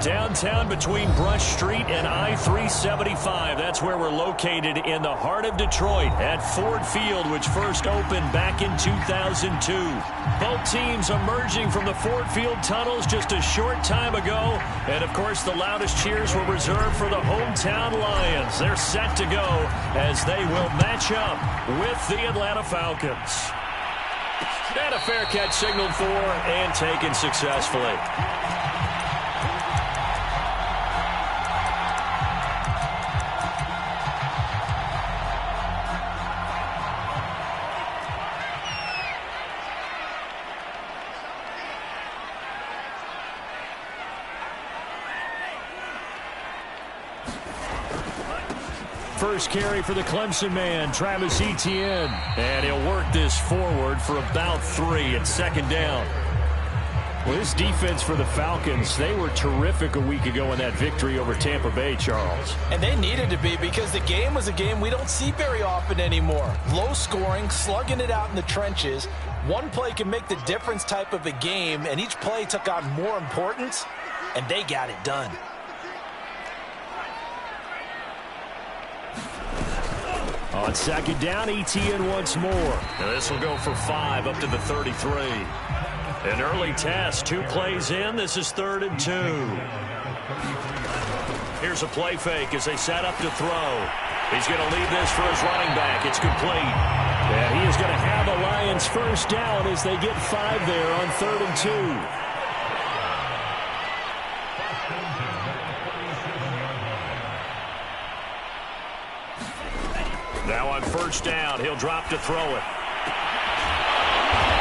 Downtown between Brush Street and I-375. That's where we're located in the heart of Detroit at Ford Field, which first opened back in 2002. Both teams emerging from the Ford Field tunnels just a short time ago. And, of course, the loudest cheers were reserved for the hometown Lions. They're set to go as they will match up with the Atlanta Falcons. And a fair catch signaled for and taken successfully. First carry for the Clemson man, Travis Etienne. And he'll work this forward for about 3 at second down. Well, this defense for the Falcons, they were terrific a week ago in that victory over Tampa Bay, Charles. And they needed to be, because the game was a game we don't see very often anymore. Low scoring, slugging it out in the trenches. One play can make the difference type of a game, and each play took on more importance, and they got it done. On second down, Etienne once more. And this will go for 5 up to the 33. An early test, 2 plays in. This is 3rd and 2. Here's a play fake as they set up to throw. He's going to leave this for his running back. It's complete. And he is going to have the Lions first down as they get 5 there on 3rd and 2. Now on first down, he'll drop to throw it.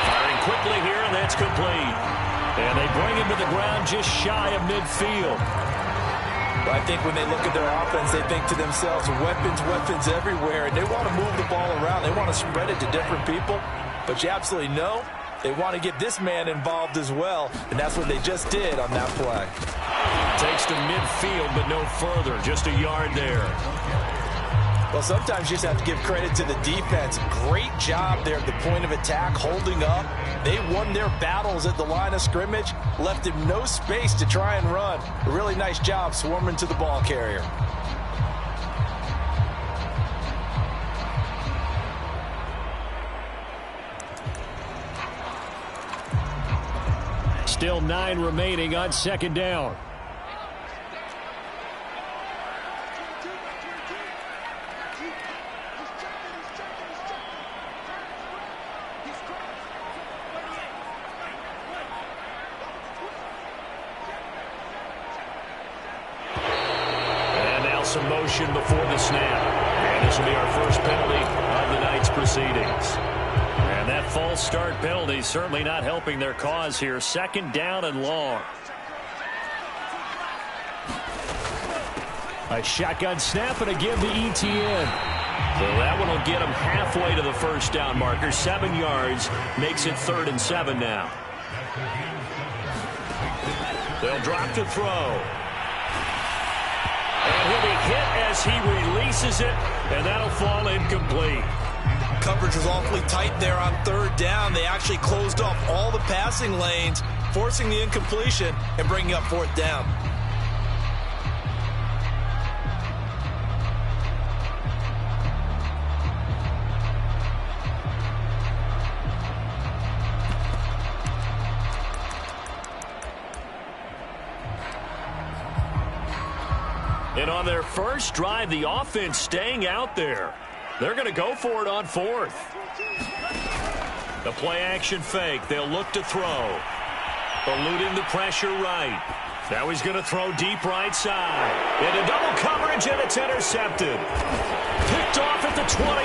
Firing quickly here, and that's complete. And they bring him to the ground just shy of midfield. I think when they look at their offense, they think to themselves, weapons everywhere, and they want to move the ball around. They want to spread it to different people. But you absolutely know they want to get this man involved as well, and that's what they just did on that play. Takes to midfield, but no further. Just a yard there. Well, sometimes you just have to give credit to the defense. Great job there at the point of attack, holding up. They won their battles at the line of scrimmage, left him no space to try and run. A really nice job swarming to the ball carrier. Still 9 remaining on second down. Some motion before the snap. And this will be our first penalty of the night's proceedings. And that false start penalty certainly not helping their cause here. Second down and long. A shotgun snap and a give to Etienne. So that one will get him halfway to the first down marker. 7 yards makes it 3rd and 7 now. They'll drop to throw. And he'll be hit as he releases it, and that'll fall incomplete. Coverage was awfully tight there on 3rd down. They actually closed off all the passing lanes, forcing the incompletion and bringing up 4th down. And on their first drive, the offense staying out there. They're going to go for it on 4th. The play-action fake. They'll look to throw. Eluding the pressure right. Now he's going to throw deep right side. Into double coverage, and it's intercepted. Picked off at the 21.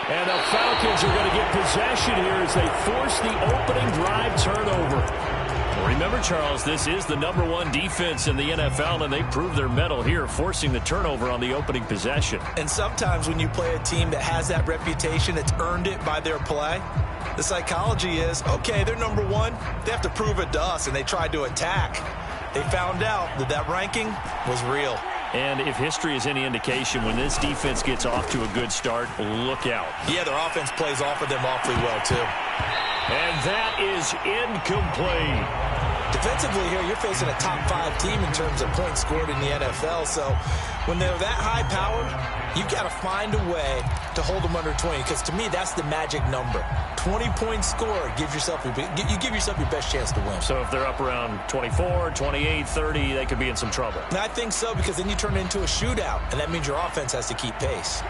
And the Falcons are going to get possession here as they force the opening drive turnover. Remember, Charles, this is the #1 defense in the NFL, and they proved their mettle here, forcing the turnover on the opening possession. And sometimes when you play a team that has that reputation, it's earned it by their play. The psychology is, okay, they're #1. They have to prove it to us, and they tried to attack. They found out that that ranking was real. And if history is any indication, when this defense gets off to a good start, look out. Yeah, their offense plays off of them awfully well, too. And that is incomplete. Defensively here, you're facing a top 5 team in terms of points scored in the NFL. So when they're that high-powered, you've got to find a way to hold them under 20. Because to me, that's the magic number. 20 points scored, you give yourself your best chance to win. So if they're up around 24, 28, 30, they could be in some trouble. And I think so, because then you turn it into a shootout, and that means your offense has to keep pace.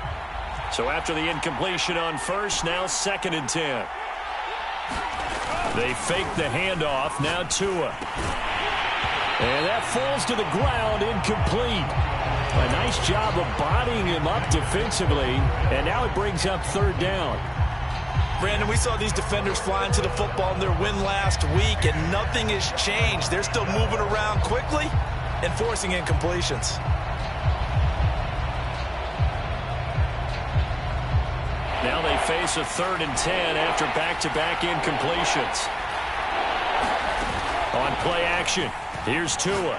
So after the incompletion on first, now 2nd and 10. They fake the handoff, now Tua. And that falls to the ground, incomplete. A nice job of bodying him up defensively, and now it brings up 3rd down. Brandon, we saw these defenders flying to the football in their win last week, and nothing has changed. They're still moving around quickly and forcing incompletions. Now they face a 3rd and 10 after back-to-back incompletions. On play action, here's Tua.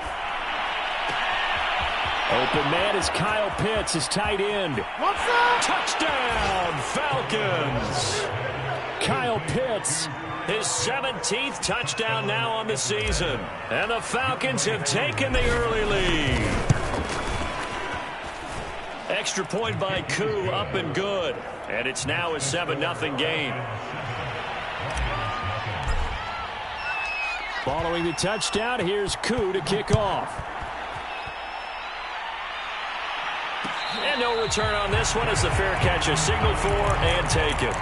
Open man is Kyle Pitts, his tight end. What's up? Touchdown, Falcons! Kyle Pitts, his 17th touchdown now on the season. And the Falcons have taken the early lead. Extra point by Koo, up and good. And it's now a 7-0 game. Following the touchdown, here's Koo to kick off. And no return on this one as the fair catch is signaled for and taken.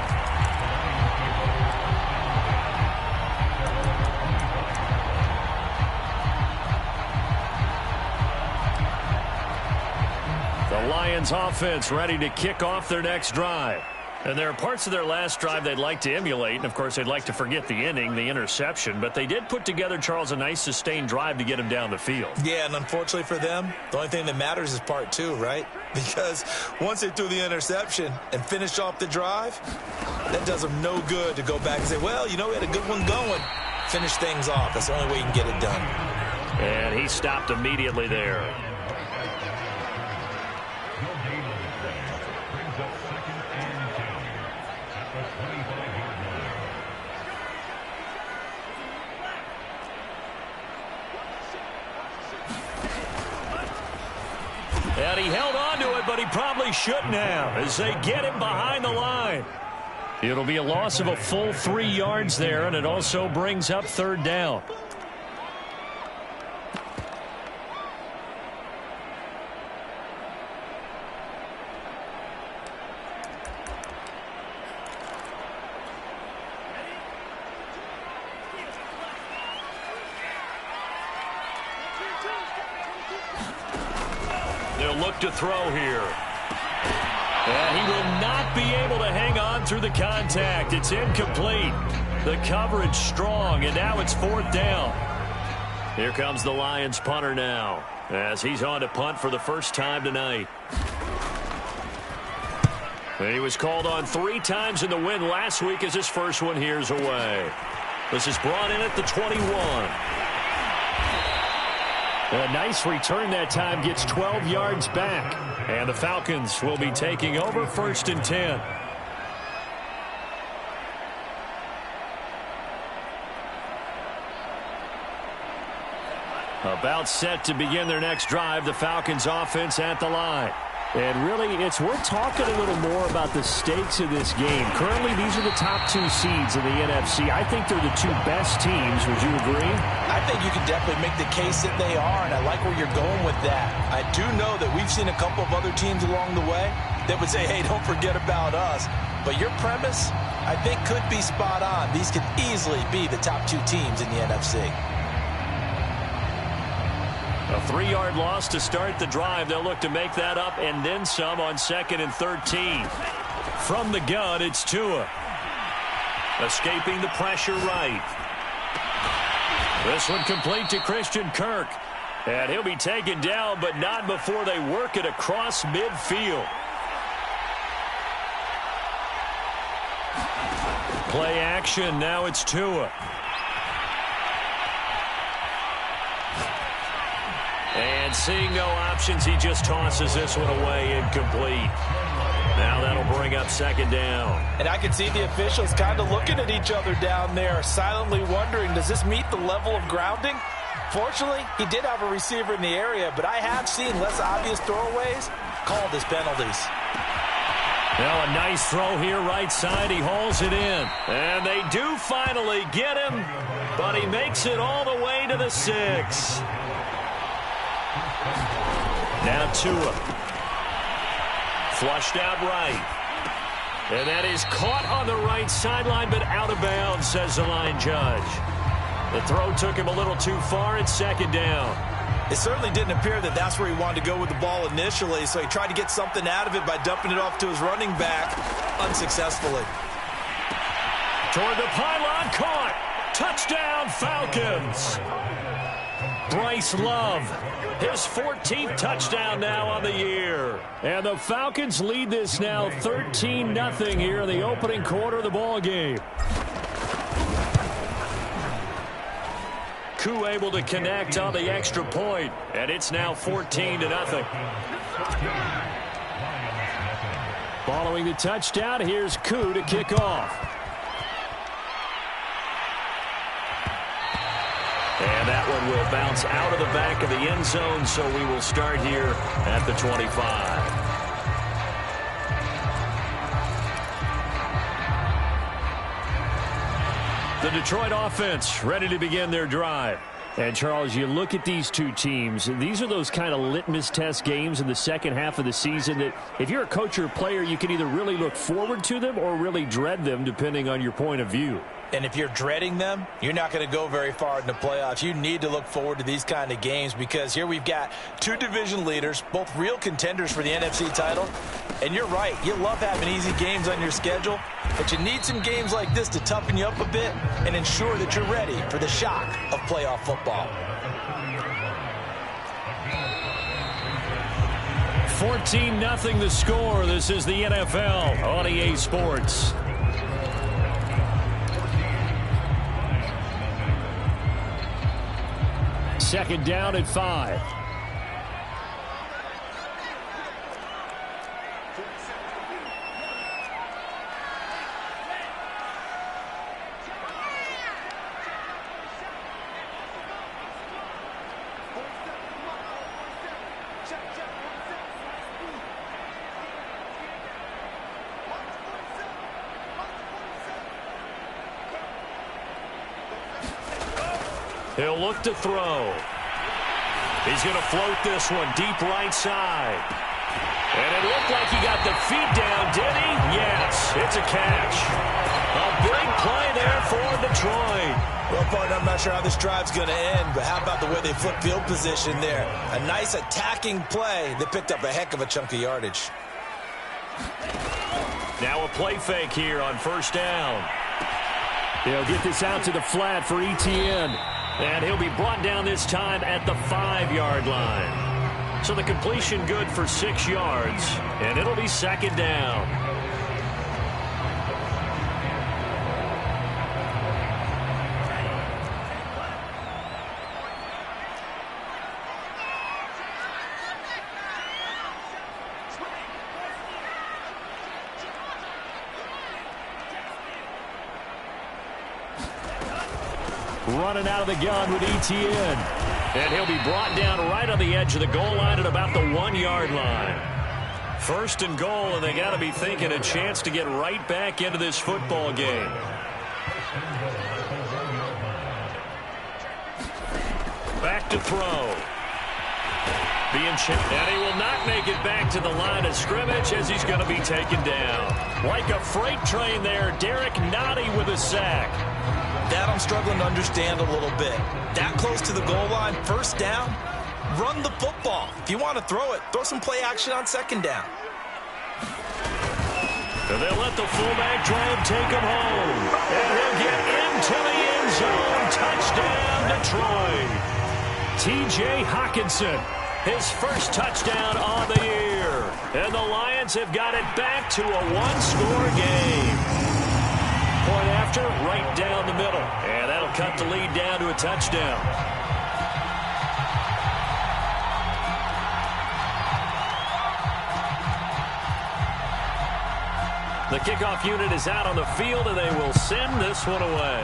The Lions offense ready to kick off their next drive. And there are parts of their last drive they'd like to emulate. And, of course, they'd like to forget the inning, the interception. But they did put together, Charles, a nice sustained drive to get him down the field. Yeah, and unfortunately for them, the only thing that matters is part 2, right? Because once they threw the interception and finished off the drive, that does them no good to go back and say, well, you know, we had a good one going. Finish things off. That's the only way you can get it done. And he stopped immediately there. And he held on to it, but he probably shouldn't have as they get him behind the line. It'll be a loss of a full 3 yards there, and it also brings up 3rd down. They'll look to throw here. And he will not be able to hang on through the contact. It's incomplete. The coverage strong, and now it's 4th down. Here comes the Lions punter now as he's on to punt for the first time tonight. And he was called on 3 times in the win last week as his first one here's away. This is brought in at the 21. A nice return that time, gets 12 yards back. And the Falcons will be taking over 1st and 10. About set to begin their next drive, the Falcons offense at the line. And really, it's worth talking a little more about the stakes of this game. Currently, these are the top 2 seeds in the NFC. I think they're the 2 best teams. Would you agree? I think you can definitely make the case that they are, and I like where you're going with that. I do know that we've seen a couple of other teams along the way that would say, hey, don't forget about us. But your premise, I think, could be spot on. These could easily be the top 2 teams in the NFC. A 3-yard loss to start the drive. They'll look to make that up and then some on 2nd and 13. From the gun, it's Tua. Escaping the pressure right. This one complete to Christian Kirk. And he'll be taken down, but not before they work it across midfield. Play action, now it's Tua. And seeing no options, he just tosses this one away, incomplete. Now that'll bring bring up second down. And I can see the officials kind of looking at each other down there, silently wondering, does this meet the level of grounding? Fortunately, he did have a receiver in the area, but I have seen less obvious throwaways called as penalties. Well, a nice throw here right side. He hauls it in. And they do finally get him, but he makes it all the way to the 6. Now Tua. Flushed out right. And that is caught on the right sideline, but out of bounds, says the line judge. The throw took him a little too far. It's second down. It certainly didn't appear that that's where he wanted to go with the ball initially, so he tried to get something out of it by dumping it off to his running back unsuccessfully. Toward the pylon, caught. Touchdown, Falcons. Bryce Love, his 14th touchdown now on the year. And the Falcons lead this now 13-0 here in the opening quarter of the ball game. Koo able to connect on the extra point, and it's now 14-0. Following the touchdown, here's Koo to kick off. And that one will bounce out of the back of the end zone, so we will start here at the 25. The Detroit offense ready to begin their drive. And, Charles, you look at these two teams, these are those kind of litmus test games in the second half of the season that if you're a coach or a player, you can either really look forward to them or really dread them, depending on your point of view. And if you're dreading them, you're not going to go very far in the playoffs. You need to look forward to these kind of games because here we've got two division leaders, both real contenders for the NFC title. And you're right, you love having easy games on your schedule, but you need some games like this to toughen you up a bit and ensure that you're ready for the shock of playoff football. 14-0 the score. This is the NFL on EA Sports. Second down at 5. He'll look to throw. He's going to float this one deep right side. And it looked like he got the feet down, did he? Yes, it's a catch. A big play there for Detroit. Well, partner, I'm not sure how this drive's going to end, but how about the way they flip field position there? A nice attacking play that picked up a heck of a chunk of yardage. Now a play fake here on first down. They'll get this out to the flat for ETN. And he'll be brought down this time at the 5-yard line. So the completion good for 6 yards. And it'll be second down. Running out of the gun with ETN. And he'll be brought down right on the edge of the goal line at about the 1-yard line. First and goal, and they got to be thinking a chance to get right back into this football game. Back to throw. Being chipped, and he will not make it back to the line of scrimmage as he's going to be taken down. Like a freight train there, Derek Nottie with a sack. That I'm struggling to understand a little bit. That close to the goal line, first down, run the football. If you want to throw it, throw some play action on second down. And they'll let the fullback drive take him home. And he'll get into the end zone. Touchdown, Detroit. T.J. Hockenson, his first touchdown on the year. And the Lions have got it back to a one-score game. Point after, right down the middle. And that'll cut the lead down to a touchdown. The kickoff unit is out on the field, and they will send this one away.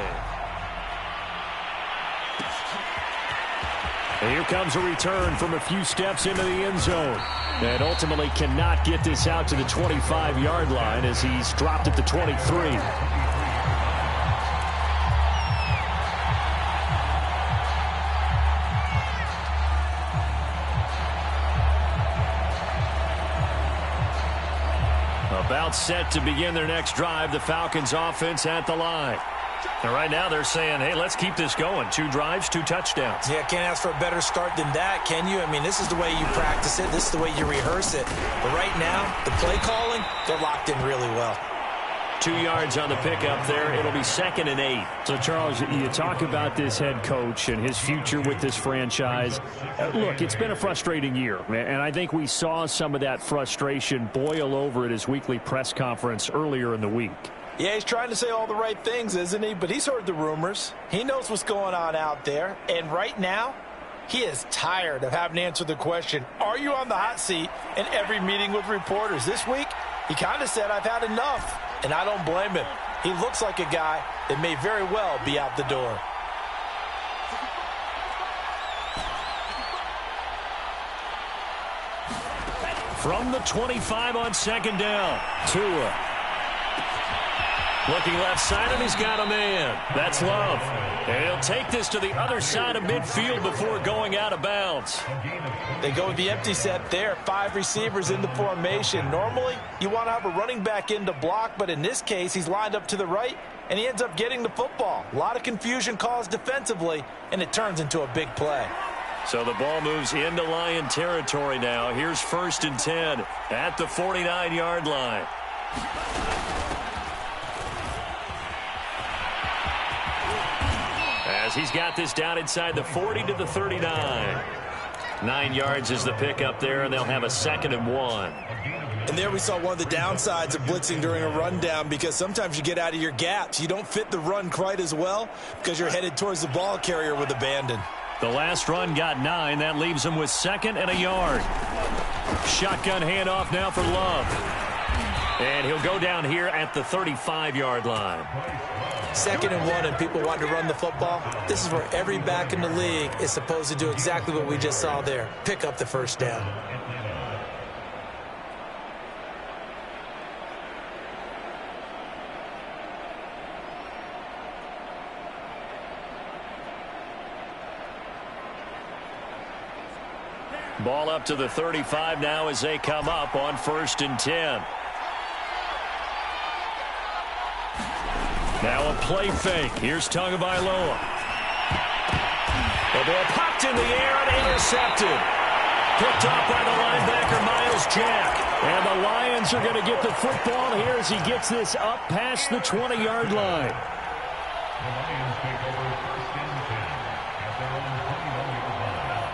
And here comes a return from a few steps into the end zone. And ultimately cannot get this out to the 25-yard line as he's dropped at the 23. About set to begin their next drive, the Falcons offense at the line. And right now they're saying, hey, let's keep this going. 2 drives, 2 touchdowns. Yeah, can't ask for a better start than that, can you? I mean, this is the way you practice it. This is the way you rehearse it. But right now, the play calling, they're locked in really well. 2 yards on the pickup there. It'll be 2nd and 8. So, Charles, you talk about this head coach and his future with this franchise. Look, it's been a frustrating year, and I think we saw some of that frustration boil over at his weekly press conference earlier in the week. Yeah, he's trying to say all the right things, isn't he? But he's heard the rumors. He knows what's going on out there. And right now, he is tired of having to answer the question, are you on the hot seat in every meeting with reporters? This week, he kind of said, I've had enough. And I don't blame him. He looks like a guy that may very well be out the door. From the 25 on 2nd down. Tua. Looking left side, and he's got a man. That's Love. And he'll take this to the other side of midfield before going out of bounds. They go with the empty set there. 5 receivers in the formation. Normally, you want to have a running back in to block, but in this case, he's lined up to the right, and he ends up getting the football. A lot of confusion caused defensively, and it turns into a big play. So the ball moves into Lion territory now. Here's 1st and 10 at the 49-yard line. As he's got this down inside the 40 to the 39. 9 yards is the pickup there, and they'll have a 2nd and 1. And there we saw one of the downsides of blitzing during a rundown, because sometimes you get out of your gaps. You don't fit the run quite as well because you're headed towards the ball carrier with abandon. The last run got 9. That leaves him with 2nd and a yard. Shotgun handoff now for Love. And he'll go down here at the 35-yard line. 2nd and 1, and people want to run the football. This is where every back in the league is supposed to do exactly what we just saw there. Pick up the 1st down. Ball up to the 35 now as they come up on 1st and 10. Now a play fake. Here's Tagovailoa. The ball popped in the air and intercepted. Picked off by the linebacker, Miles Jack. And the Lions are going to get the football here as he gets this up past the 20-yard line.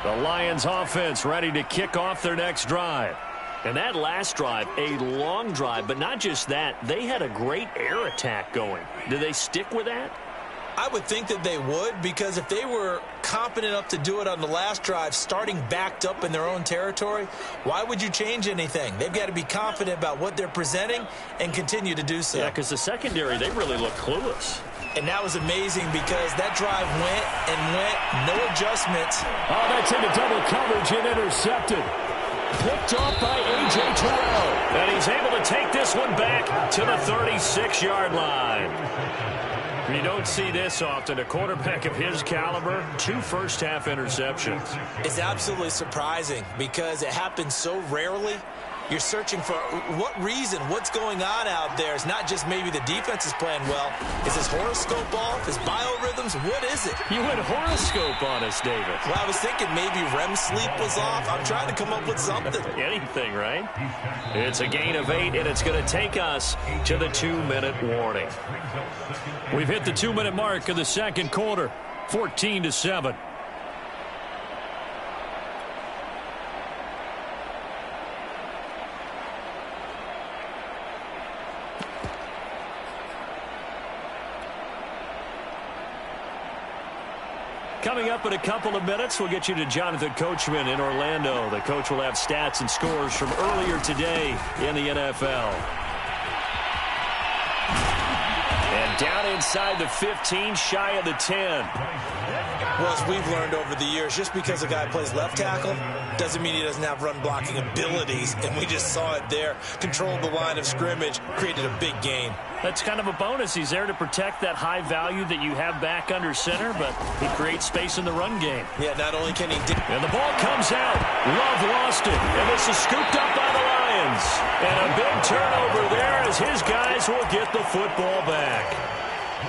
The Lions offense ready to kick off their next drive. And that last drive, a long drive, but not just that. They had a great air attack going. Do they stick with that? I would think that they would, because if they were confident enough to do it on the last drive, starting backed up in their own territory, why would you change anything? They've got to be confident about what they're presenting and continue to do so. Yeah, because the secondary, they really look clueless. And that was amazing because that drive went and went, no adjustments. Oh, that's into double coverage and intercepted. Picked off by A.J. Terrell. And he's able to take this one back to the 36-yard line. You don't see this often. A quarterback of his caliber, 2 first-half interceptions. It's absolutely surprising because it happens so rarely. You're searching for what reason, what's going on out there. It's not just maybe the defense is playing well. Is his horoscope off? His biorhythms? What is it? You went horoscope on us, David. Well, I was thinking maybe REM sleep was off. I'm trying to come up with something. Anything, right? It's a gain of 8, and it's going to take us to the 2-minute warning. We've hit the 2-minute mark of the second quarter, 14-7. Coming up in a couple of minutes, we'll get you to Jonathan Coachman in Orlando. The coach will have stats and scores from earlier today in the NFL. And down inside the 15, shy of the 10. Well, as we've learned over the years, just because a guy plays left tackle doesn't mean he doesn't have run-blocking abilities, and we just saw it there. Controlled the line of scrimmage, created a big gain. That's kind of a bonus. He's there to protect that high value that you have back under center, but he creates space in the run game. Yeah, not only can he... And the ball comes out. Love lost it, and this is scooped up by the Lions. And a big turnover there as his guys will get the football back.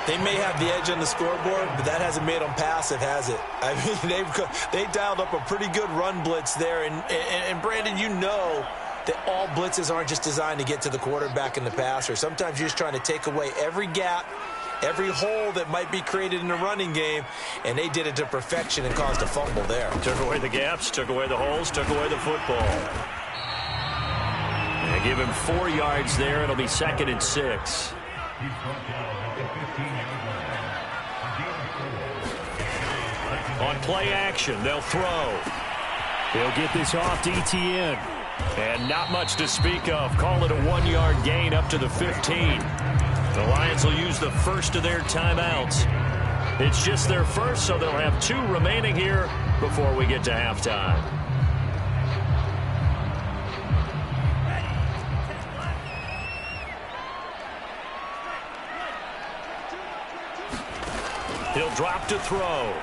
They may have the edge on the scoreboard, but that hasn't made them passive, has it? I mean, they dialed up a pretty good run blitz there. And Brandon, you know that all blitzes aren't just designed to get to the quarterback and the passer. Sometimes you're just trying to take away every gap, every hole that might be created in the running game, and they did it to perfection and caused a fumble there. Took away the gaps, took away the holes, took away the football. They give him 4 yards there. It'll be 2nd and 6. On play action, they'll throw. He'll get this off to ETN. And not much to speak of. Call it a 1-yard gain up to the 15. The Lions will use the first of their timeouts. It's just their first, so they'll have 2 remaining here before we get to halftime. He'll drop to throw.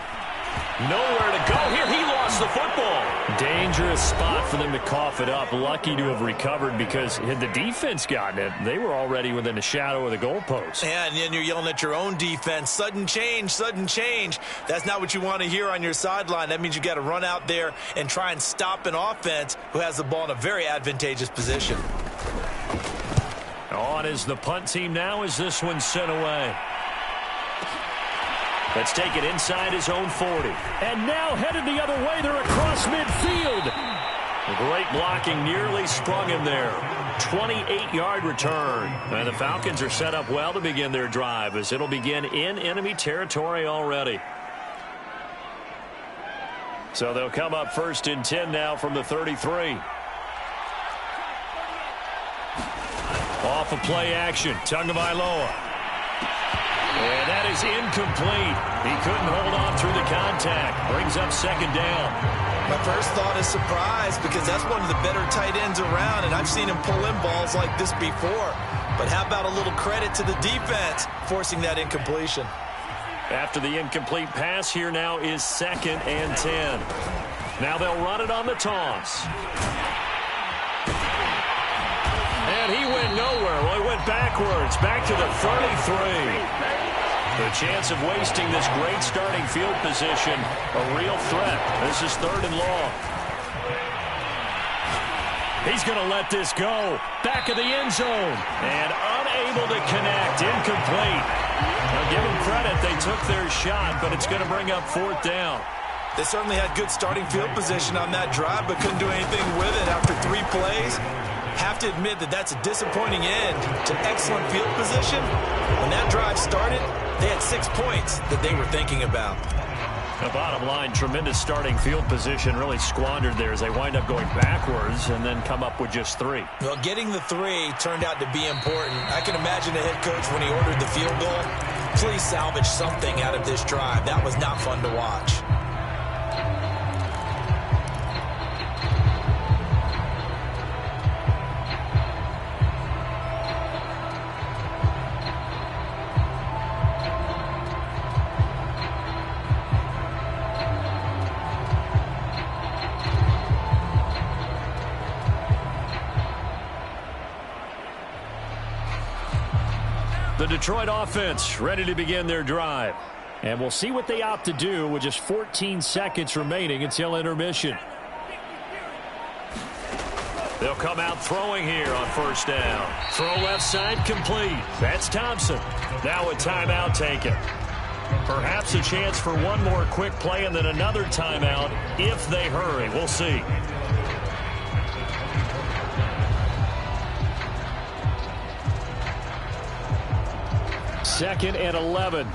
Nowhere to go here. He lost the football. Dangerous spot for them to cough it up. Lucky to have recovered because had the defense gotten it, they were already within the shadow of the goalpost. Yeah, and then you're yelling at your own defense. Sudden change, sudden change. That's not what you want to hear on your sideline. That means you got to run out there and try and stop an offense who has the ball in a very advantageous position. On is the punt team now as this one's sent away. Let's take it inside his own 40. And now headed the other way. They're across midfield. Great blocking nearly sprung him there. 28-yard return. And the Falcons are set up well to begin their drive as it'll begin in enemy territory already. So they'll come up 1st and 10 now from the 33. Off of play action. Tagovailoa. And that is incomplete. He couldn't hold on through the contact. Brings up 2nd down. My first thought is surprise because that's one of the better tight ends around, and I've seen him pull in balls like this before. But how about a little credit to the defense forcing that incompletion? After the incomplete pass, here now is 2nd and 10. Now they'll run it on the toss. And he went nowhere. Well, he went backwards, back to the 33. The chance of wasting this great starting field position, a real threat. This is 3rd and long. He's going to let this go. Back of the end zone. And unable to connect. Incomplete. Now give them credit. They took their shot, but it's going to bring up 4th down. They certainly had good starting field position on that drive, but couldn't do anything with it after 3 plays. Have to admit that that's a disappointing end to excellent field position. When that drive started, they had 6 points that they were thinking about. The bottom line, tremendous starting field position really squandered there as they wind up going backwards and then come up with just 3. Well, getting the 3 turned out to be important. I can imagine the head coach when he ordered the field goal. Please salvage something out of this drive. That was not fun to watch. The Detroit offense ready to begin their drive. And we'll see what they opt to do with just 14 seconds remaining until intermission. They'll come out throwing here on 1st down. Throw left side complete. That's Thompson. Now a timeout taken. Perhaps a chance for one more quick play and then another timeout if they hurry. We'll see. Second and 11.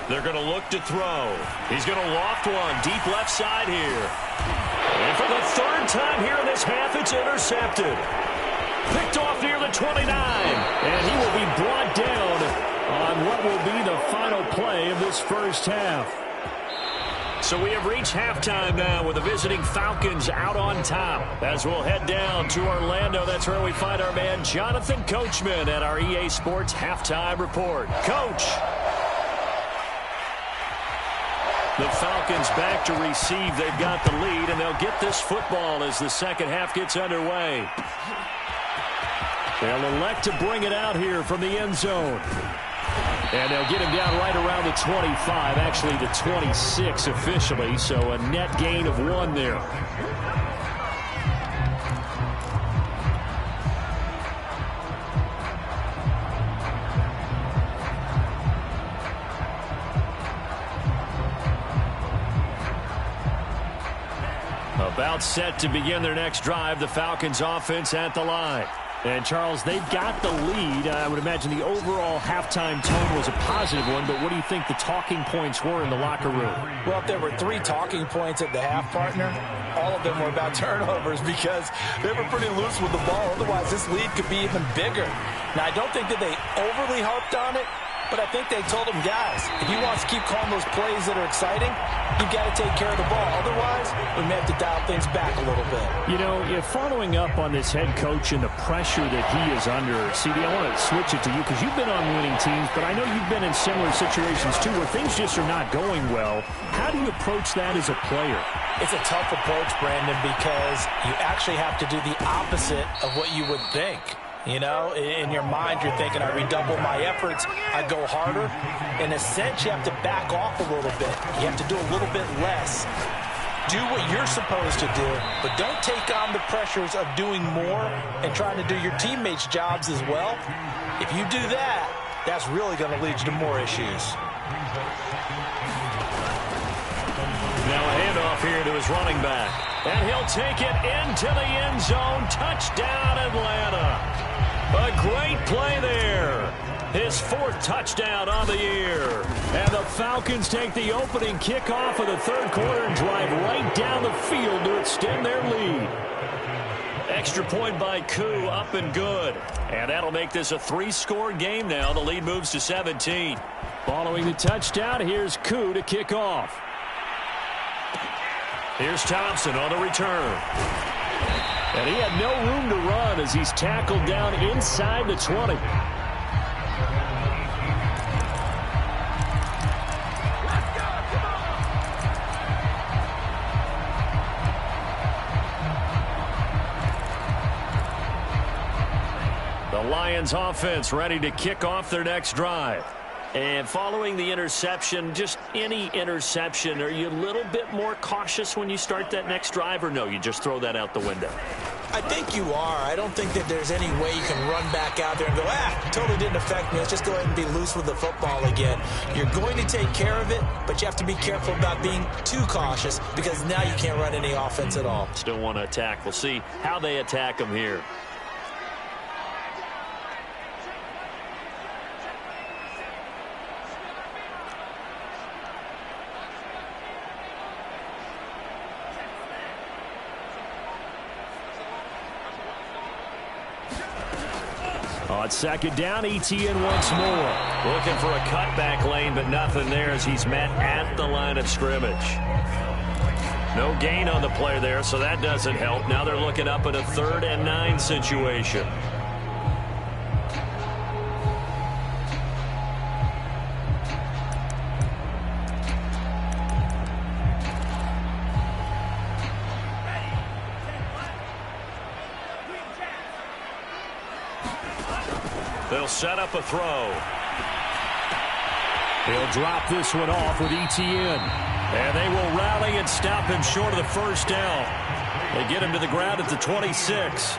They're going to look to throw. He's going to loft one deep left side here. And for For the third time here in this half, it's intercepted. Picked off near the 29. And he will be brought down on what will be the final play of this first half. So we have reached halftime now with the visiting Falcons out on top. As we'll head down to Orlando, that's where we find our man Jonathan Coachman at our EA Sports Halftime Report. Coach! The Falcons back to receive. They've got the lead, and they'll get this football as the second half gets underway. They'll elect to bring it out here from the end zone. And they'll get him down right around the 25, actually the 26 officially, so a net gain of 1 there. About set to begin their next drive, the Falcons offense at the line. And, Charles, they've got the lead. I would imagine the overall halftime tone was a positive one, but what do you think the talking points were in the locker room? Well, if there were 3 talking points at the half, partner, all of them were about turnovers because they were pretty loose with the ball. Otherwise, this lead could be even bigger. Now, I don't think that they overly harped on it, but I think they told them, guys, if you want to keep calling those plays that are exciting, you've got to take care of the ball. Otherwise, we may have to dial things back a little bit. You know, following up on this head coach and the pressure that he is under, CD, I want to switch it to you because you've been on winning teams, but I know you've been in similar situations too where things just are not going well. How do you approach that as a player? It's a tough approach, Brandon, because you actually have to do the opposite of what you would think. You know, in your mind, you're thinking, I redouble my efforts, I go harder. In a sense, you have to back off a little bit. You have to do a little bit less. Do what you're supposed to do, but don't take on the pressures of doing more and trying to do your teammates' jobs as well. If you do that, that's really going to lead you to more issues. Now a handoff here to his running back. And he'll take it into the end zone. Touchdown, Atlanta. A great play there. His 4th touchdown on the year. And the Falcons take the opening kickoff of the third quarter and drive right down the field to extend their lead. Extra point by Koo, up and good. And that'll make this a 3-score game now. The lead moves to 17. Following the touchdown, here's Koo to kick off. Here's Thompson on the return. And he had no room to run as he's tackled down inside the 20. The Lions offense ready to kick off their next drive. And following the interception, just any interception, are you a little bit more cautious when you start that next drive, or no, you just throw that out the window? I think you are. I don't think that there's any way you can run back out there and go, totally didn't affect me. Let's just go ahead and be loose with the football again. You're going to take care of it, but you have to be careful about being too cautious because now you can't run any offense at all. Still want to attack. We'll see how they attack them here. On second down, Etienne once more. Looking for a cutback lane, but nothing there as he's met at the line of scrimmage. No gain on the play there, so that doesn't help. Now they're looking up at a 3rd and 9 situation. They'll set up a throw. He'll drop this one off with Etienne. And they will rally and stop him short of the first down. They get him to the ground at the 26.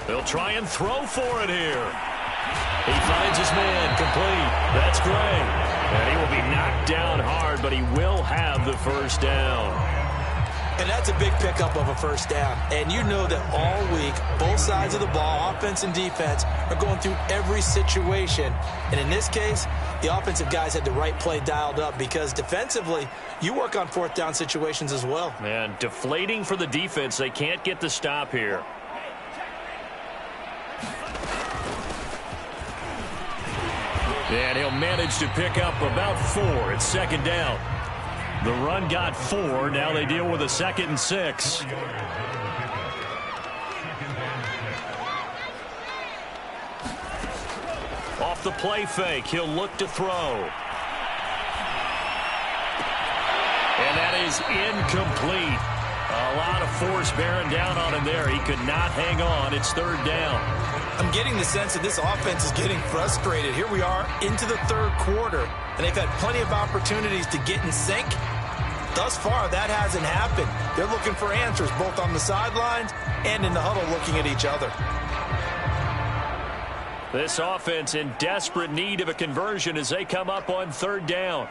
They'll try and throw for it here. He finds his man, complete. That's great. And he will be knocked down hard, but he will have the first down. And that's a big pickup of a first down. And you know that all week, both sides of the ball, offense and defense, are going through every situation. And in this case, the offensive guys had the right play dialed up because defensively, you work on fourth down situations as well. Man, deflating for the defense. They can't get the stop here. And he'll manage to pick up about 4. It's second down. The run got 4. Now they deal with a 2nd and 6. Off the play fake, he'll look to throw. And that is incomplete. A lot of force bearing down on him there. He could not hang on. It's third down. I'm getting the sense that this offense is getting frustrated. Here we are into the third quarter, and they've had plenty of opportunities to get in sync. Thus far, that hasn't happened. They're looking for answers both on the sidelines and in the huddle looking at each other. This offense in desperate need of a conversion as they come up on third down.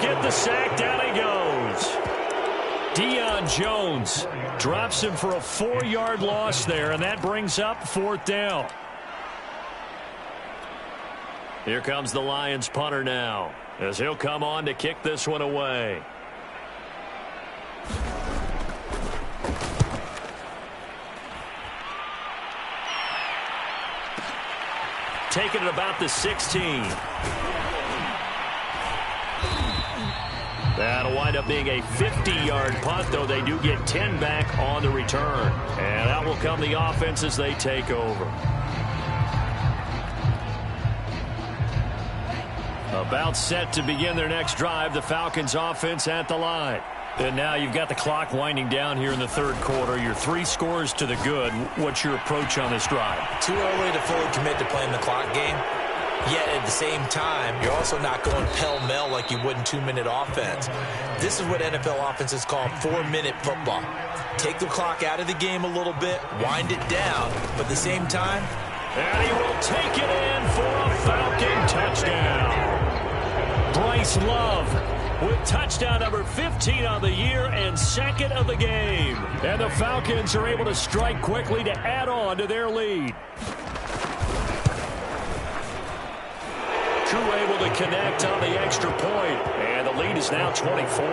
Get the sack. Down he goes. Deion Jones drops him for a 4-yard loss there, and that brings up fourth down. Here comes the Lions punter now, as he'll come on to kick this one away. Taking it about the 16. That'll wind up being a 50-yard punt, though they do get 10 back on the return. And out will come the offense as they take over. About set to begin their next drive, the Falcons offense at the line. And now you've got the clock winding down here in the third quarter. You're 3 scores to the good. What's your approach on this drive? Too early to fully commit to playing the clock game. Yet at the same time, you're also not going pell-mell like you would in 2-minute offense. This is what NFL offenses call 4-minute football. Take the clock out of the game a little bit, wind it down, but at the same time. And he will take it in for a Falcon touchdown. Bryce Love with touchdown number 15 on the year and 2nd of the game. And the Falcons are able to strike quickly to add on to their lead. Crew able to connect on the extra point, and the lead is now 24.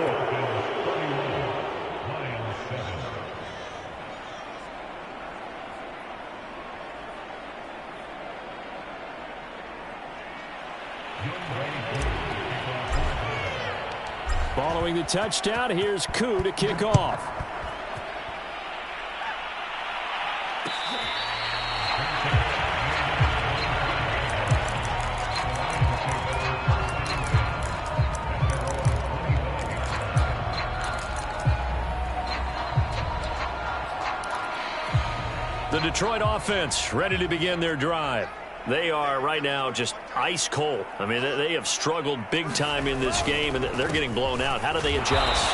Following the touchdown, here's Koo to kick off. The Detroit offense ready to begin their drive. They are right now just ice cold. I mean, they have struggled big time in this game, and they're getting blown out. How do they adjust?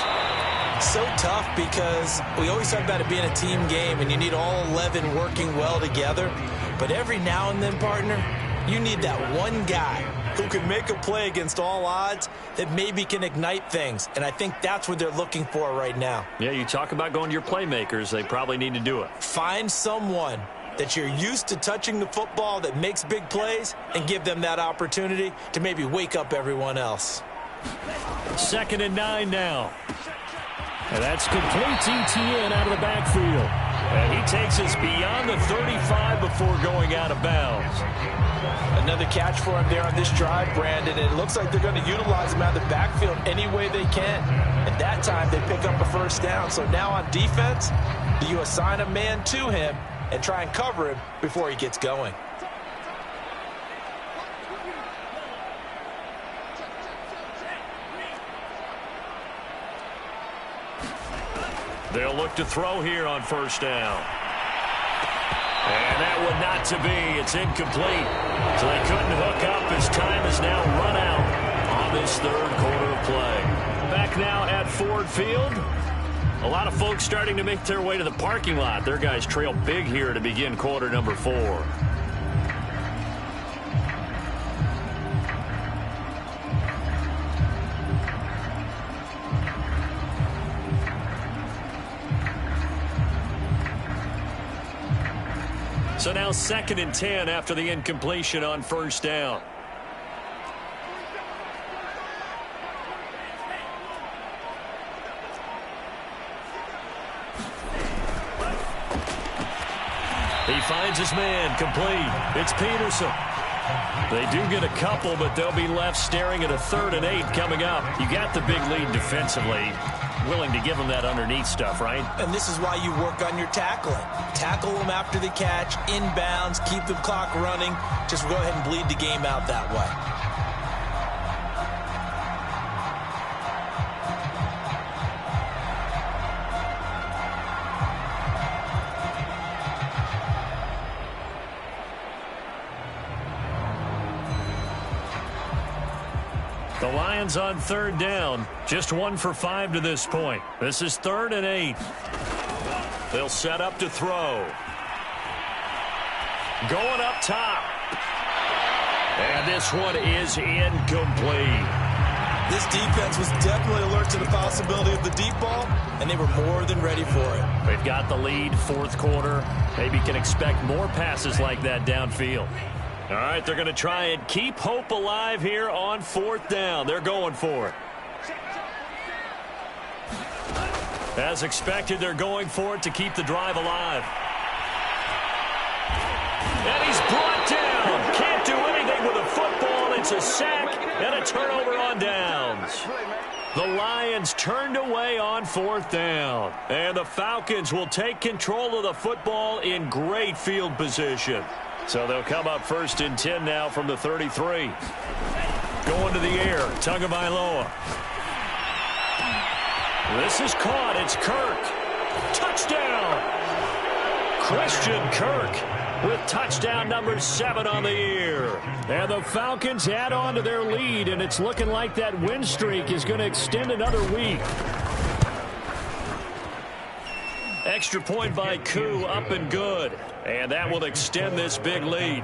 So tough because we always talk about it being a team game, and you need all 11 working well together. But every now and then, partner, you need that one guy who can make a play against all odds that maybe can ignite things. And I think that's what they're looking for right now. Yeah, you talk about going to your playmakers. They probably need to do it. Find someone that you're used to touching the football that makes big plays and give them that opportunity to maybe wake up everyone else. 2nd and 9 now. And that's complete to Etienne out of the backfield. And he takes us beyond the 35 before going out of bounds. Another catch for him there on this drive, Brandon. And it looks like they're going to utilize him out of the backfield any way they can. And that time they pick up a first down. So now on defense, do you assign a man to him and try and cover him before he gets going? They'll look to throw here on first down. And that one not to be. It's incomplete. So they couldn't hook up as time is now run out on this third quarter of play. Back now at Ford Field. A lot of folks starting to make their way to the parking lot. Their guys trail big here to begin quarter number 4. So now 2nd and 10 after the incompletion on first down. He finds his man, complete. It's Peterson. They do get a couple, but they'll be left staring at a 3rd and 8 coming up. You got the big lead defensively. Willing to give them that underneath stuff, right? And this is why you work on your tackling. Tackle them after the catch, inbounds, keep the clock running. Just go ahead and bleed the game out that way. The Lions on 3rd down. Just 1 for 5 to this point. This is 3rd and 8. They'll set up to throw. Going up top. And this one is incomplete. This defense was definitely alert to the possibility of the deep ball, and they were more than ready for it. They've got the lead, 4th quarter. Maybe can expect more passes like that downfield. All right, they're going to try and keep hope alive here on 4th down. They're going for it. As expected, they're going for it to keep the drive alive. And he's brought down. Can't do anything with a football. It's a sack and a turnover on downs. The Lions turned away on 4th down. And the Falcons will take control of the football in great field position. So they'll come up 1st and 10 now from the 33. Going to the air, Tagovailoa. This is caught. It's Kirk. Touchdown. Christian Kirk with touchdown number 7 on the year. And the Falcons add on to their lead, and it's looking like that win streak is going to extend another week. Extra point by Koo, up and good. And that will extend this big lead.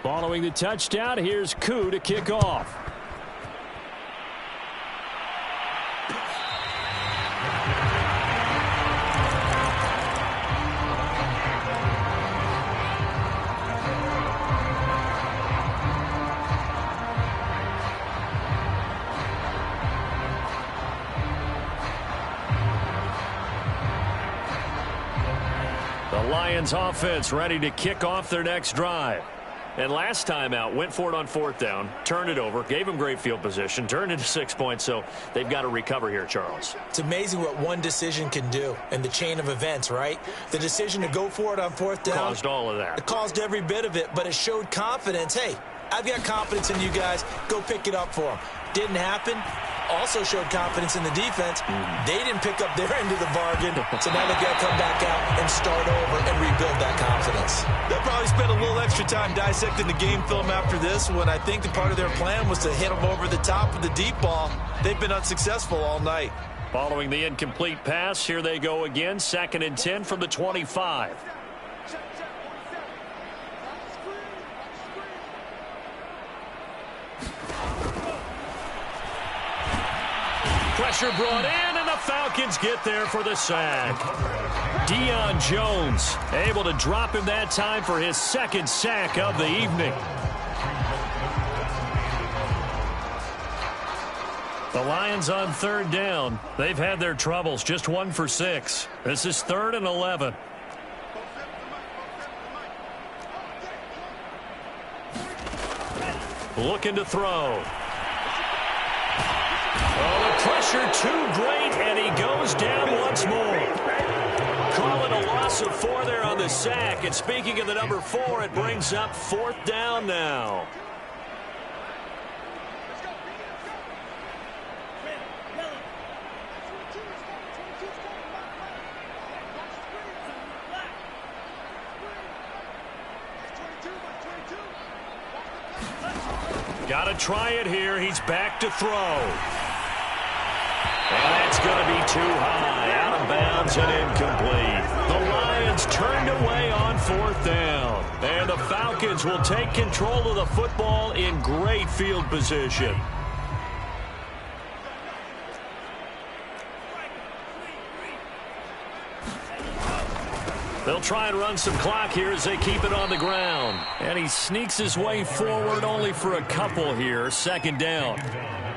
Following the touchdown, here's Koo to kick off. Lions offense ready to kick off their next drive. And last time out, went for it on 4th down, turned it over, gave them great field position, turned into 6 points, so they've got to recover here, Charles. It's amazing what one decision can do in the chain of events, right? The decision to go for it on 4th down. Caused all of that. It caused every bit of it, but it showed confidence. Hey, I've got confidence in you guys. Go pick it up for them. Didn't happen. Also showed confidence in the defense. They didn't pick up their end of the bargain, so now they've got to come back out and start over and rebuild that confidence. They'll probably spend a little extra time dissecting the game film after this when I think the part of their plan was to hit them over the top of the deep ball. They've been unsuccessful all night. Following the incomplete pass, here they go again, 2nd and 10 from the 25. Pressure brought in, and the Falcons get there for the sack. Deion Jones able to drop him that time for his 2nd sack of the evening. The Lions on 3rd down. They've had their troubles, just 1 for 6. This is 3rd and 11. Looking to throw. Oh, the pressure too great, and he goes down once more. Call it a loss of 4 there on the sack. And speaking of the number 4, it brings up 4th down now. Got to try it here. He's back to throw. And that's going to be too high. Out of bounds and incomplete. The Lions turned away on 4th down. And the Falcons will take control of the football in great field position. They'll try and run some clock here as they keep it on the ground. And he sneaks his way forward only for a couple here. 2nd down.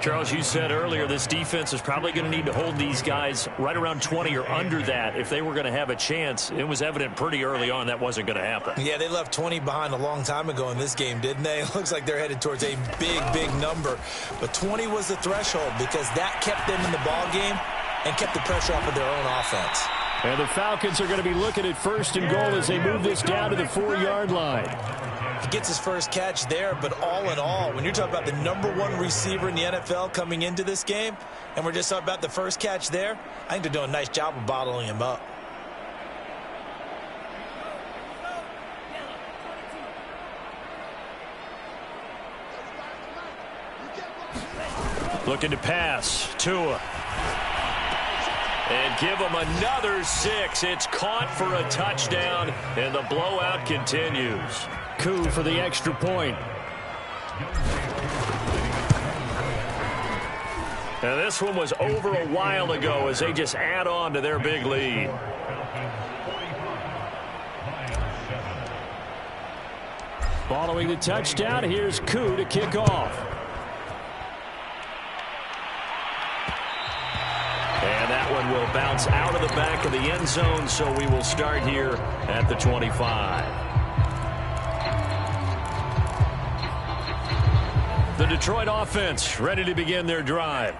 Charles, you said earlier this defense is probably going to need to hold these guys right around 20 or under that if they were going to have a chance. It was evident pretty early on that wasn't going to happen. Yeah, they left 20 behind a long time ago in this game, didn't they? It looks like they're headed towards a big number. But 20 was the threshold because that kept them in the ball game and kept the pressure off of their own offense. And the Falcons are going to be looking at 1st and goal as they move this down to the 4-yard line. He gets his first catch there, but all in all, when you're talking about the #1 receiver in the NFL coming into this game, and we're just talking about the first catch there, I think they're doing a nice job of bottling him up. Looking to pass. Tua. And give him another 6. It's caught for a touchdown, and the blowout continues. Coup for the extra point. And this one was over a while ago as they just add on to their big lead. Following the touchdown, here's Coup to kick off. And that one will bounce out of the back of the end zone, so we will start here at the 25. The Detroit offense ready to begin their drive.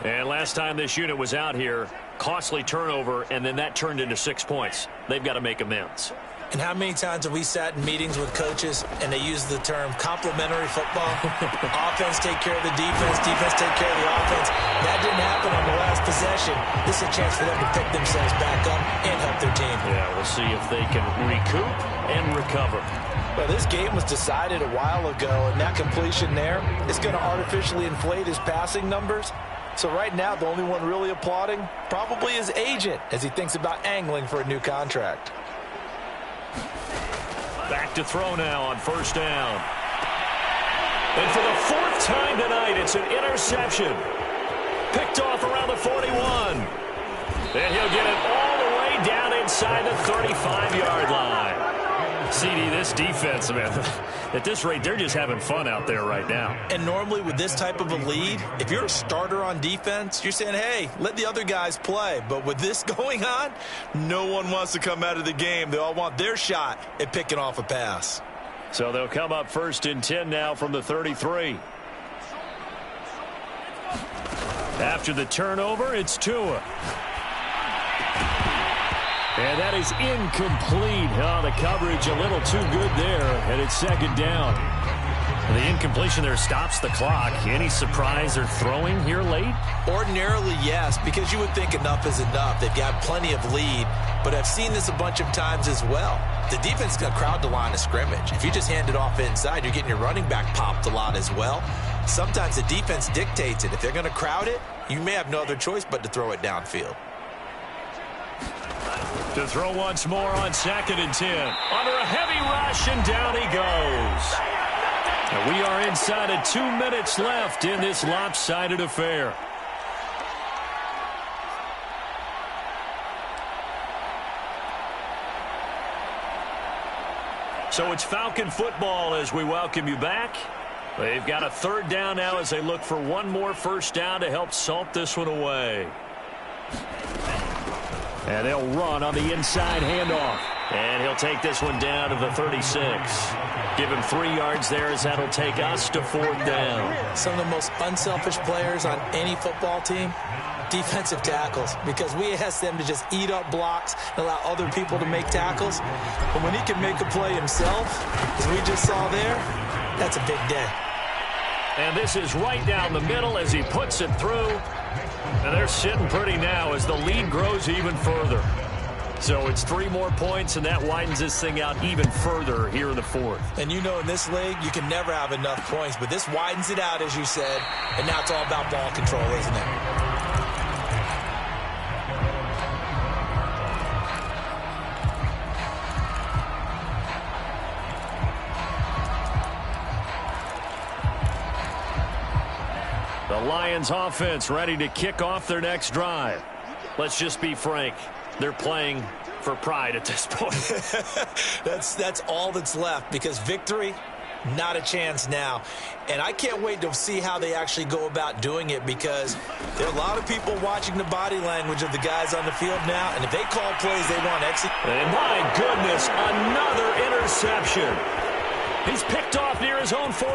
And last time this unit was out here, costly turnover, and then that turned into 6 points. They've got to make amends. And how many times have we sat in meetings with coaches and they use the term complementary football? Offense take care of the defense, defense take care of the offense. That didn't happen on the last possession. This is a chance for them to pick themselves back up and help their team. Yeah, we'll see if they can recoup and recover. Well, this game was decided a while ago, and that completion there is going to artificially inflate his passing numbers. So right now, the only one really applauding probably his agent as he thinks about angling for a new contract. Back to throw now on 1st down. And for the 4th time tonight, it's an interception. Picked off around the 41. And he'll get it all the way down inside the 35-yard line. CD, this defense, man, at this rate, they're just having fun out there right now. And normally with this type of a lead, if you're a starter on defense, you're saying, hey, let the other guys play. But with this going on, no one wants to come out of the game. They all want their shot at picking off a pass. So they'll come up 1st and 10 now from the 33. After the turnover, it's Tua. And that is incomplete. Oh, the coverage a little too good there, and it's 2nd down. And the incompletion there stops the clock. Any surprise they're throwing here late? Ordinarily, yes, because you would think enough is enough. They've got plenty of lead, but I've seen this a bunch of times as well. The defense is going to crowd the line of scrimmage. If you just hand it off inside, you're getting your running back popped a lot as well. Sometimes the defense dictates it. If they're going to crowd it, you may have no other choice but to throw it downfield. To throw once more on 2nd and 10. Under a heavy rush, and down he goes. And we are inside of 2 minutes left in this lopsided affair. So it's Falcon football as we welcome you back. They've got a 3rd down now as they look for one more 1st down to help salt this one away. And they'll run on the inside handoff. And he'll take this one down to the 36. Give him 3 yards there as that'll take us to 4th down. Some of the most unselfish players on any football team, defensive tackles, because we ask them to just eat up blocks and allow other people to make tackles. But when he can make a play himself, as we just saw there, that's a big day. And this is right down the middle as he puts it through. And they're sitting pretty now as the lead grows even further. So it's 3 more points, and that widens this thing out even further here in the fourth. And you know in this league, you can never have enough points, but this widens it out, as you said, and now it's all about ball control, isn't it? The Lions offense ready to kick off their next drive. Let's just be frank. They're playing for pride at this point. That's all that's left, because victory, not a chance now. And I can't wait to see how they actually go about doing it, because there are a lot of people watching the body language of the guys on the field now, and if they call plays they want to execute. And my goodness, another interception. He's picked off near his own 48.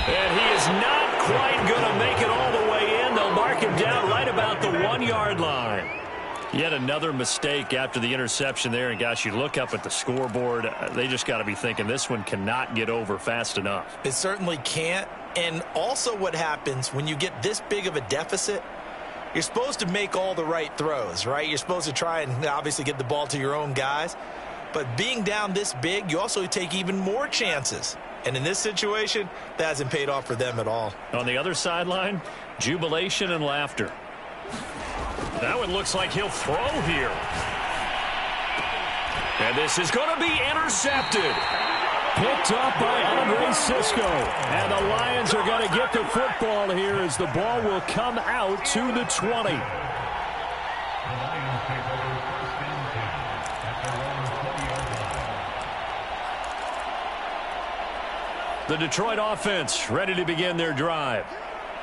And he is not quite going to make it all the way in. They'll mark him down right about the 1-yard line. Yet another mistake after the interception there. And, gosh, you look up at the scoreboard, they just got to be thinking this one cannot get over fast enough. It certainly can't. And also what happens when you get this big of a deficit, you're supposed to make all the right throws, right? You're supposed to try and obviously get the ball to your own guys. But being down this big, you also take even more chances. And in this situation, that hasn't paid off for them at all. On the other sideline, jubilation and laughter. That one looks like he'll throw here. And this is going to be intercepted. Picked up by Andre Cisco. And the Lions are going to get the football here as the ball will come out to the 20. The Detroit offense ready to begin their drive.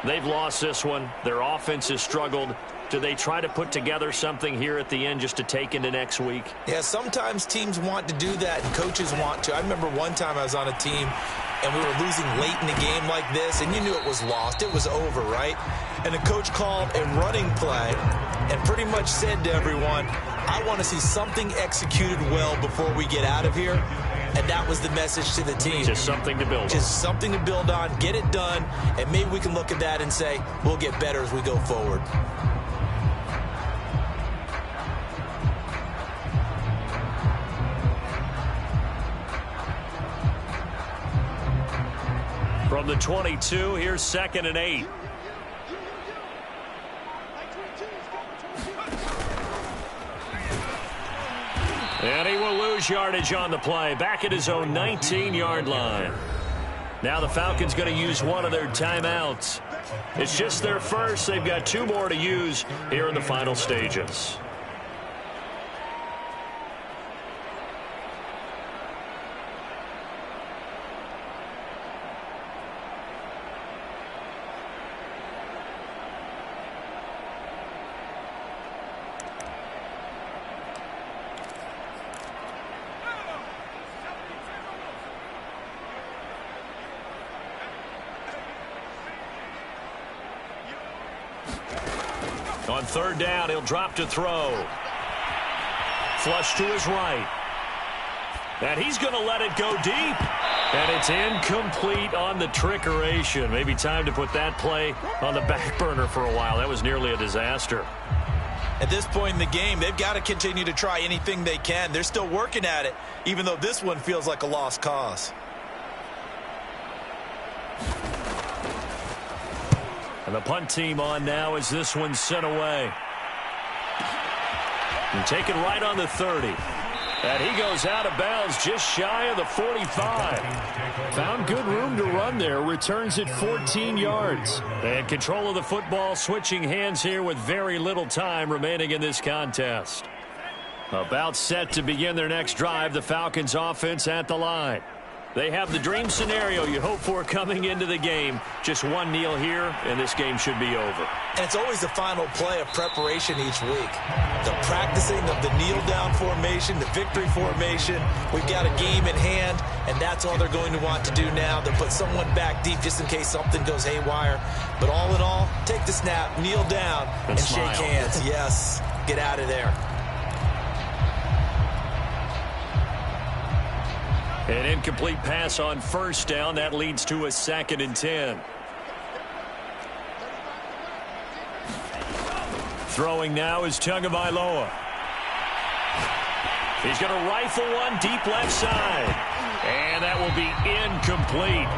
They've lost this one. Their offense has struggled. Do they try to put together something here at the end just to take into next week? Yeah, sometimes teams want to do that and coaches want to. I remember one time I was on a team and we were losing late in the game like this, and you knew it was lost. It was over, right? And the coach called a running play and pretty much said to everyone, I want to see something executed well before we get out of here. And that was the message to the team. Just something to build on. Just something to build on, get it done, and maybe we can look at that and say, we'll get better as we go forward. From the 22, here's 2nd and 8. And he will lose yardage on the play. Back at his own 19-yard line. Now the Falcons going to use one of their timeouts. It's just their first. They've got 2 more to use here in the final stages. On 3rd down, he'll drop to throw. Flush to his right. And he's going to let it go deep. And it's incomplete on the trickeration. Maybe time to put that play on the back burner for a while. That was nearly a disaster. At this point in the game, they've got to continue to try anything they can. They're still working at it, even though this one feels like a lost cause. And the punt team on now as this one's sent away. And taken right on the 30. And he goes out of bounds just shy of the 45. Found good room to run there. Returns it 14 yards. And control of the football, switching hands here with very little time remaining in this contest. About set to begin their next drive, the Falcons offense at the line. They have the dream scenario you hope for coming into the game. Just one kneel here, and this game should be over. And it's always the final play of preparation each week. The practicing of the kneel-down formation, the victory formation. We've got a game in hand, and that's all they're going to want to do now. They'll put someone back deep just in case something goes haywire. But all in all, take the snap, kneel down, and shake hands. Yes, get out of there. An incomplete pass on 1st down. That leads to a 2nd and 10. Throwing now is Tagovailoa. He's going to rifle one deep left side. And that will be incomplete.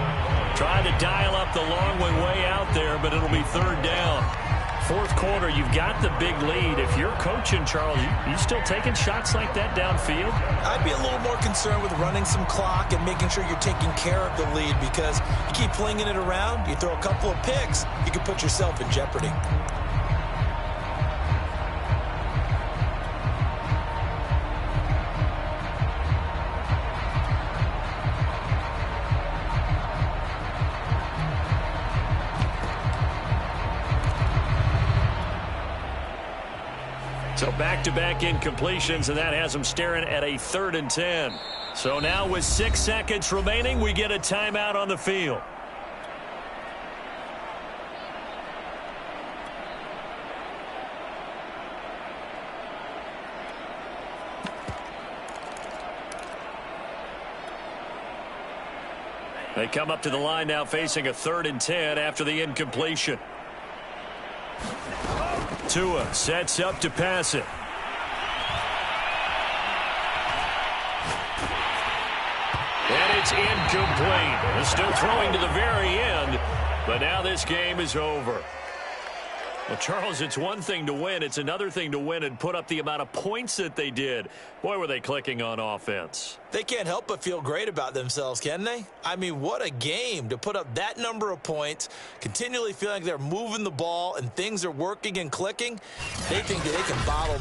Trying to dial up the long way out there, but it'll be third down. Fourth quarter, you've got the big lead. If you're coaching, Charles, you still taking shots like that downfield? I'd be a little more concerned with running some clock and making sure you're taking care of the lead, because you keep flinging it around, you throw a couple of picks, you can put yourself in jeopardy. So back-to-back incompletions, and that has them staring at a 3rd and 10. So now with 6 seconds remaining, we get a timeout on the field. They come up to the line now facing a 3rd and 10 after the incompletion. Tua sets up to pass it. And it's incomplete. They're still throwing to the very end, but now this game is over. Well, Charles, it's one thing to win. It's another thing to win and put up the amount of points that they did. Boy, were they clicking on offense. They can't help but feel great about themselves, can they? I mean, what a game to put up that number of points, continually feeling like they're moving the ball and things are working and clicking. They think that they can bottle